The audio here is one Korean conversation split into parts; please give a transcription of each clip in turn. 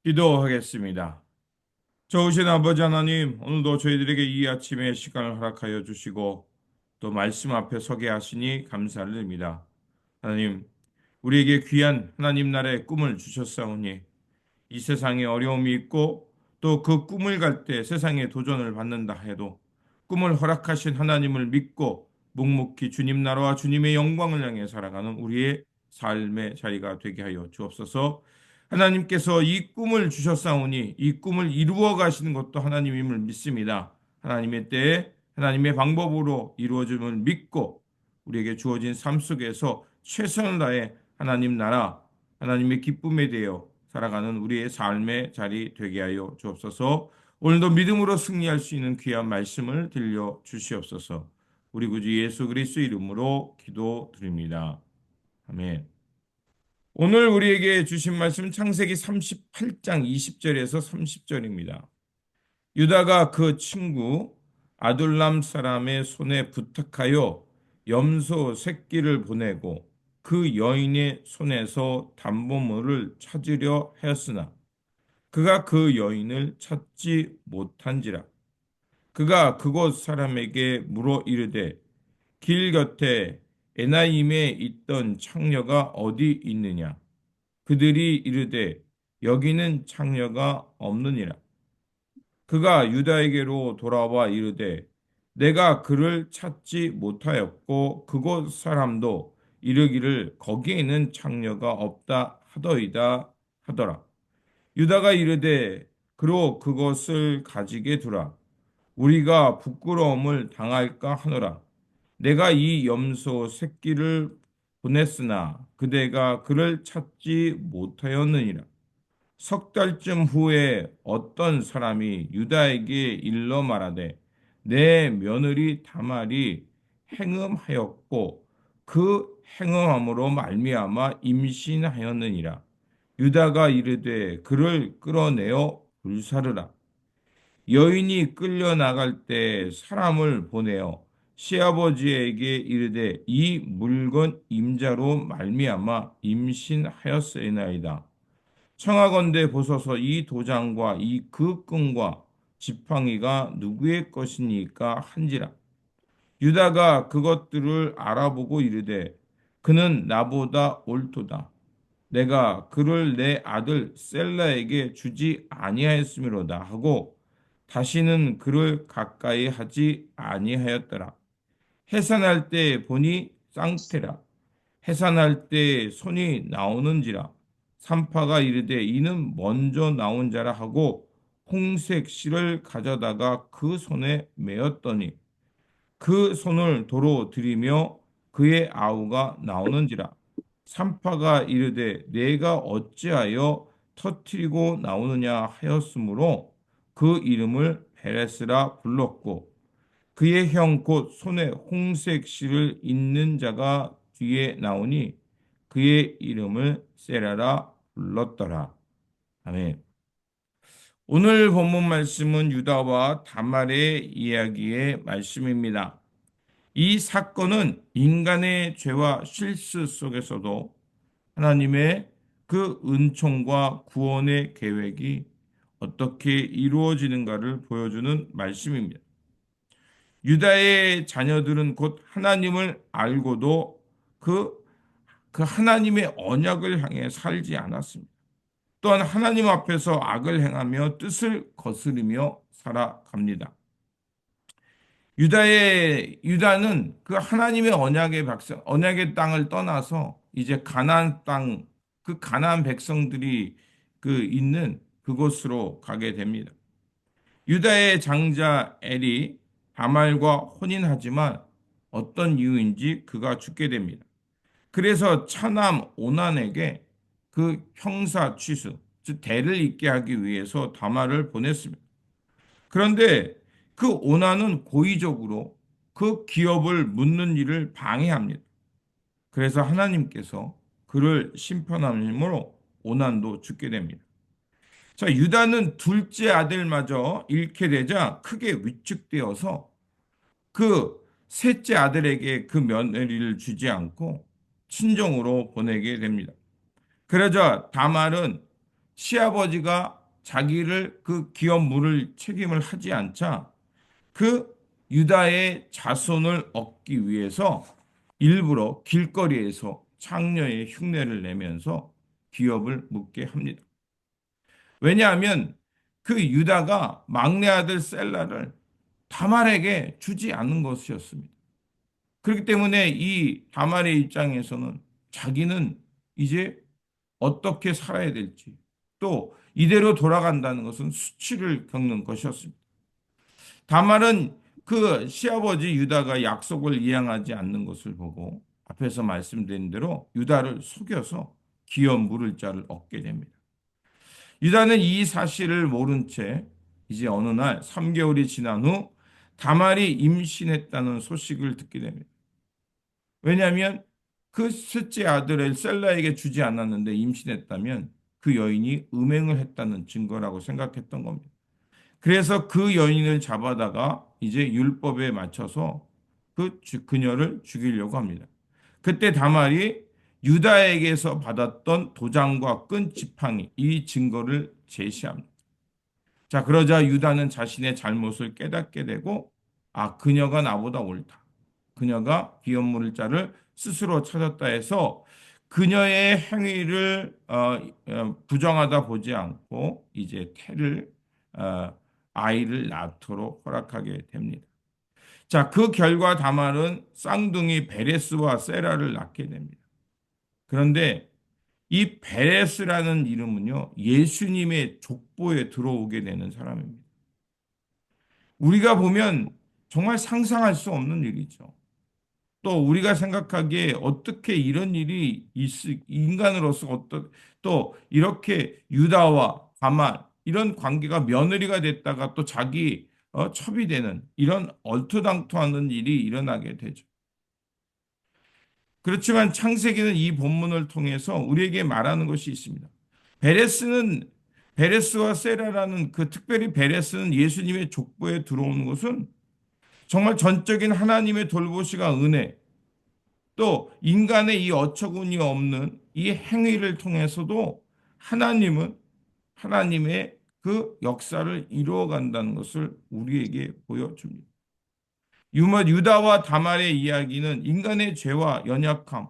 기도하겠습니다. 좋으신 아버지 하나님, 오늘도 저희들에게 이 아침에 시간을 허락하여 주시고 또 말씀 앞에 서게 하시니 감사를 드립니다. 하나님, 우리에게 귀한 하나님 나라의 꿈을 주셨사오니 이 세상에 어려움이 있고 또 그 꿈을 갈 때 세상에 도전을 받는다 해도 꿈을 허락하신 하나님을 믿고 묵묵히 주님 나라와 주님의 영광을 향해 살아가는 우리의 삶의 자리가 되게 하여 주옵소서. 하나님께서 이 꿈을 주셨사오니 이 꿈을 이루어 가시는 것도 하나님임을 믿습니다. 하나님의 때에 하나님의 방법으로 이루어짐을 믿고 우리에게 주어진 삶 속에서 최선을 다해 하나님 나라, 하나님의 기쁨에 대하여 살아가는 우리의 삶의 자리 되게 하여 주옵소서. 오늘도 믿음으로 승리할 수 있는 귀한 말씀을 들려 주시옵소서. 우리 구주 예수 그리스도 이름으로 기도드립니다. 아멘. 오늘 우리에게 주신 말씀 창세기 38장 20절에서 30절입니다. 유다가 그 친구 아둘람 사람의 손에 부탁하여 염소 새끼를 보내고 그 여인의 손에서 담보물을 찾으려 하였으나 그가 그 여인을 찾지 못한지라. 그가 그곳 사람에게 물어 이르되 길 곁에 에나임에 있던 창녀가 어디 있느냐. 그들이 이르되 여기는 창녀가 없느니라. 그가 유다에게로 돌아와 이르되 내가 그를 찾지 못하였고 그곳 사람도 이르기를 거기에는 창녀가 없다 하더이다 하더라. 유다가 이르되 그로 그것을 가지게 두라. 우리가 부끄러움을 당할까 하노라. 내가 이 염소 새끼를 보냈으나 그대가 그를 찾지 못하였느니라. 석 달쯤 후에 어떤 사람이 유다에게 일러 말하되 내 며느리 다말이 행음하였고 그 행음함으로 말미암아 임신하였느니라. 유다가 이르되 그를 끌어내어 불사르라. 여인이 끌려 나갈 때 사람을 보내어 시아버지에게 이르되 이 물건 임자로 말미암아 임신하였으나이다. 청하건대 보소서 이 도장과 이 그 끈과 지팡이가 누구의 것이니까 한지라. 유다가 그것들을 알아보고 이르되 그는 나보다 옳도다. 내가 그를 내 아들 셀라에게 주지 아니하였음이로다 하고 다시는 그를 가까이 하지 아니하였더라. 해산할 때 보니 쌍태라. 해산할 때 손이 나오는지라. 산파가 이르되 이는 먼저 나온 자라 하고 홍색 실을 가져다가 그 손에 메었더니 그 손을 도로 들이며 그의 아우가 나오는지라. 산파가 이르되 내가 어찌하여 터뜨리고 나오느냐 하였으므로 그 이름을 베레스라 불렀고 그의 형 곧 손에 홍색 실을 잇는 자가 뒤에 나오니 그의 이름을 세라라 불렀더라. 아멘. 오늘 본문 말씀은 유다와 다말의 이야기의 말씀입니다. 이 사건은 인간의 죄와 실수 속에서도 하나님의 그 은총과 구원의 계획이 어떻게 이루어지는가를 보여주는 말씀입니다. 유다의 자녀들은 곧 하나님을 알고도 그 하나님의 언약을 향해 살지 않았습니다. 또한 하나님 앞에서 악을 행하며 뜻을 거스르며 살아갑니다. 유다는 그 하나님의 언약의 땅을 떠나서 이제 가나안 땅, 그 가나안 백성들이 그 있는 그곳으로 가게 됩니다. 유다의 장자 엘이 다말과 혼인하지만 어떤 이유인지 그가 죽게 됩니다. 그래서 차남 오난에게 그 형사 취수, 즉 대를 잇게 하기 위해서 다말을 보냈습니다. 그런데 그 오난은 고의적으로 그 기업을 묻는 일을 방해합니다. 그래서 하나님께서 그를 심판함으로 오난도 죽게 됩니다. 자, 유다는 둘째 아들마저 잃게 되자 크게 위축되어서 그 셋째 아들에게 그 며느리를 주지 않고 친정으로 보내게 됩니다. 그러자 다말은 시아버지가 자기를 그 기업 물을 책임을 하지 않자 그 유다의 자손을 얻기 위해서 일부러 길거리에서 창녀의 흉내를 내면서 기업을 묻게 합니다. 왜냐하면 그 유다가 막내 아들 셀라를 다말에게 주지 않는 것이었습니다. 그렇기 때문에 이 다말의 입장에서는 자기는 이제 어떻게 살아야 될지 또 이대로 돌아간다는 것은 수치를 겪는 것이었습니다. 다말은 그 시아버지 유다가 약속을 이행하지 않는 것을 보고 앞에서 말씀드린 대로 유다를 속여서 기업 물을 자를 얻게 됩니다. 유다는 이 사실을 모른 채 이제 어느 날 3개월이 지난 후 다말이 임신했다는 소식을 듣게 됩니다. 왜냐하면 그 셋째 아들을 셀라에게 주지 않았는데 임신했다면 그 여인이 음행을 했다는 증거라고 생각했던 겁니다. 그래서 그 여인을 잡아다가 이제 율법에 맞춰서 그녀를 죽이려고 합니다. 그때 다말이 유다에게서 받았던 도장과 끈 지팡이 이 증거를 제시합니다. 자, 그러자 유다는 자신의 잘못을 깨닫게 되고 그녀가 나보다 옳다. 그녀가 기업물을 자를 스스로 찾았다 해서 그녀의 행위를 부정하다 보지 않고 이제 어, 아이를 낳도록 허락하게 됩니다. 자, 그 결과 다말은 쌍둥이 베레스와 세라를 낳게 됩니다. 그런데 이 베레스라는 이름은요, 예수님의 족보에 들어오게 되는 사람입니다. 우리가 보면 정말 상상할 수 없는 일이죠. 또 우리가 생각하기에 어떻게 이런 일이 인간으로서 또 이렇게 유다와 다말 이런 관계가 며느리가 됐다가 또 자기 첩이 되는 이런 얼토당토하는 일이 일어나게 되죠. 그렇지만 창세기는 이 본문을 통해서 우리에게 말하는 것이 있습니다. 베레스는 베레스와 세라라는 특별히 베레스는 예수님의 족보에 들어오는 것은 정말 전적인 하나님의 돌보시가 은혜 또 인간의 이 어처구니 없는 이 행위를 통해서도 하나님은 하나님의 그 역사를 이루어 간다는 것을 우리에게 보여줍니다. 유다와 다말의 이야기는 인간의 죄와 연약함,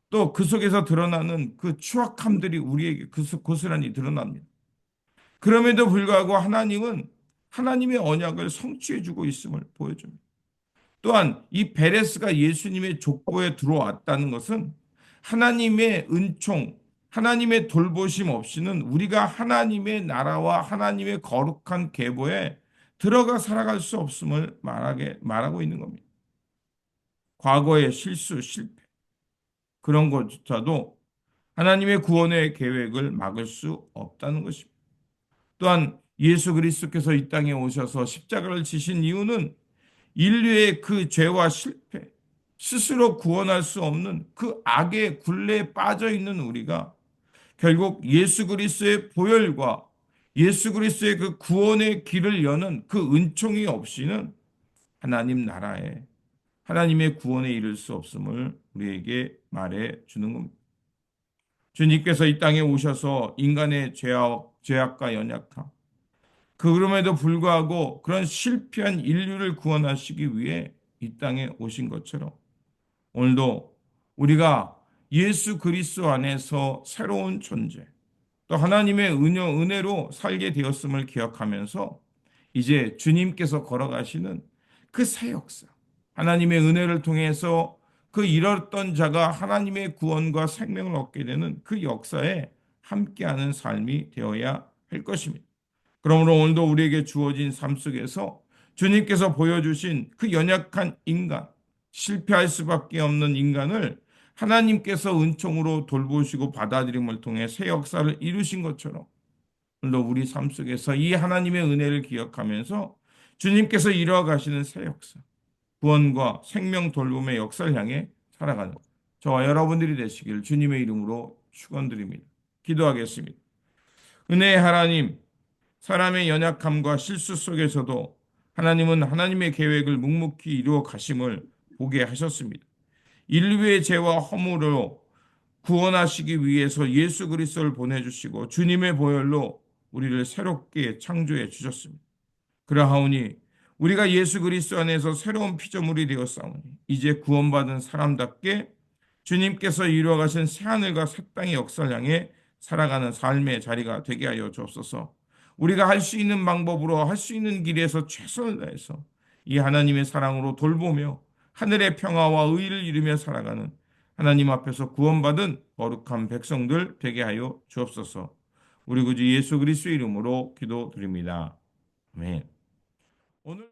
또 그 속에서 드러나는 그 추악함들이 우리에게 고스란히 드러납니다. 그럼에도 불구하고 하나님은 하나님의 언약을 성취해 주고 있음을 보여줍니다. 또한 이 베레스가 예수님의 족보에 들어왔다는 것은 하나님의 은총, 하나님의 돌보심 없이는 우리가 하나님의 나라와 하나님의 거룩한 계보에 들어가 살아갈 수 없음을 말하고 있는 겁니다. 과거의 실수, 실패, 그런 것조차도 하나님의 구원의 계획을 막을 수 없다는 것입니다. 또한 예수 그리스도께서 이 땅에 오셔서 십자가를 지신 이유는 인류의 그 죄와 실패, 스스로 구원할 수 없는 그 악의 굴레에 빠져 있는 우리가 결국 예수 그리스도의 보혈과 예수 그리스도의 그 구원의 길을 여는 그 은총이 없이는 하나님 나라에 하나님의 구원에 이를 수 없음을 우리에게 말해 주는 겁니다. 주님께서 이 땅에 오셔서 인간의 죄악과 연약함, 그럼에도 불구하고 그런 실패한 인류를 구원하시기 위해 이 땅에 오신 것처럼 오늘도 우리가 예수 그리스도 안에서 새로운 존재, 또 하나님의 은혜로 살게 되었음을 기억하면서 이제 주님께서 걸어가시는 그 새 역사, 하나님의 은혜를 통해서 그 잃었던 자가 하나님의 구원과 생명을 얻게 되는 그 역사에 함께하는 삶이 되어야 할 것입니다. 그러므로 오늘도 우리에게 주어진 삶 속에서 주님께서 보여주신 그 연약한 인간, 실패할 수밖에 없는 인간을 하나님께서 은총으로 돌보시고 받아들임을 통해 새 역사를 이루신 것처럼 오늘도 우리 삶 속에서 이 하나님의 은혜를 기억하면서 주님께서 이루어 가시는 새 역사, 구원과 생명 돌봄의 역사를 향해 살아가는 저와 여러분들이 되시길 주님의 이름으로 축원드립니다. 기도하겠습니다. 은혜의 하나님, 사람의 연약함과 실수 속에서도 하나님은 하나님의 계획을 묵묵히 이루어 가심을 보게 하셨습니다. 인류의 죄와 허물로 구원하시기 위해서 예수 그리스도를 보내주시고 주님의 보혈로 우리를 새롭게 창조해 주셨습니다. 그러하오니 우리가 예수 그리스도 안에서 새로운 피조물이 되었사오니 이제 구원받은 사람답게 주님께서 이루어 가신 새하늘과 새 땅의 역사를 향해 살아가는 삶의 자리가 되게 하여 주옵소서. 우리가 할 수 있는 방법으로 할 수 있는 길에서 최선을 다해서 이 하나님의 사랑으로 돌보며 하늘의 평화와 의를 이루며 살아가는 하나님 앞에서 구원받은 거룩한 백성들 되게 하여 주옵소서. 우리 구주 예수 그리스도의 이름으로 기도드립니다. 아멘. 오늘